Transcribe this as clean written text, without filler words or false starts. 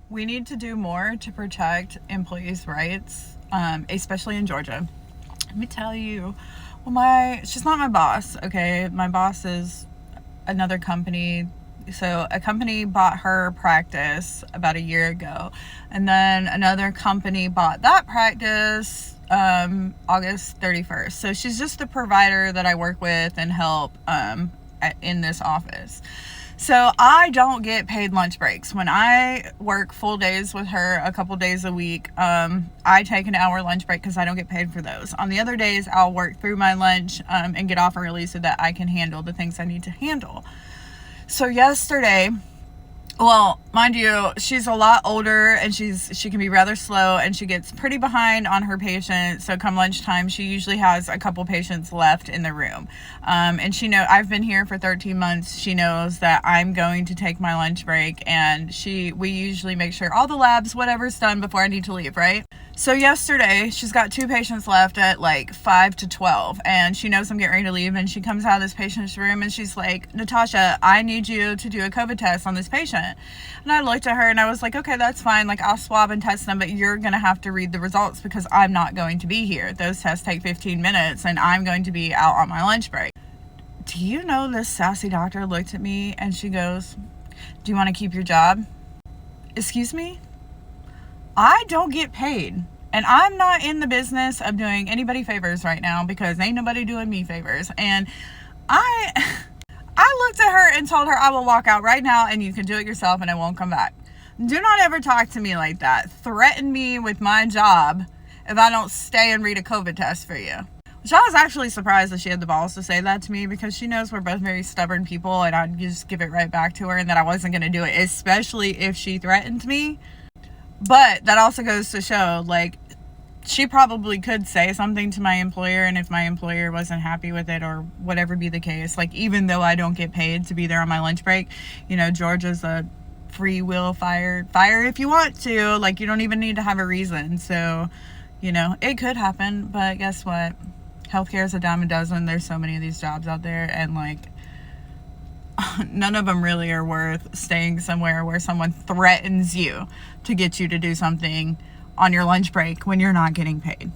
We need to do more to protect employees' rights, especially in Georgia. Let me tell you, well, she's not my boss, okay? My boss is another company. So a company bought her practice about a year ago, and then another company bought that practice August 31st. So she's just the provider that I work with and help in this office. So I don't get paid lunch breaks. When I work full days with her a couple days a week, I take an hour lunch break because I don't get paid for those. On the other days, I'll work through my lunch and get off early so that I can handle the things I need to handle. So yesterday, well, mind you, she's a lot older and she can be rather slow and she gets pretty behind on her patients. So come lunchtime, she usually has a couple patients left in the room. And I've been here for 13 months. She knows that I'm going to take my lunch break, and we usually make sure all the labs, whatever's done before I need to leave, right? So yesterday, she's got 2 patients left at like 5 to 12, and she knows I'm getting ready to leave, and she comes out of this patient's room and she's like, Natasha, I need you to do a COVID test on this patient. And I looked at her and I was like, okay, that's fine. Like, I'll swab and test them, but you're going to have to read the results because I'm not going to be here. Those tests take 15 minutes and I'm going to be out on my lunch break. Do you know, this sassy doctor looked at me and she goes, do you want to keep your job? Excuse me? I don't get paid, and I'm not in the business of doing anybody favors right now because ain't nobody doing me favors. And I looked at her and told her I will walk out right now and you can do it yourself and I won't come back. Do not ever talk to me like that. Threaten me with my job if I don't stay and read a COVID test for you. Which I was actually surprised that she had the balls to say that to me, because she knows we're both very stubborn people and I'd just give it right back to her and that I wasn't going to do it, especially if she threatened me. But that also goes to show, like, she probably could say something to my employer, and if my employer wasn't happy with it or whatever be the case, like, even though I don't get paid to be there on my lunch break, Georgia's a free will fire if you want to. Like, you don't even need to have a reason. So, it could happen, but guess what? Healthcare is a dime a dozen. There's so many of these jobs out there, and, like, none of them really are worth staying somewhere where someone threatens you to get you to do something on your lunch break when you're not getting paid.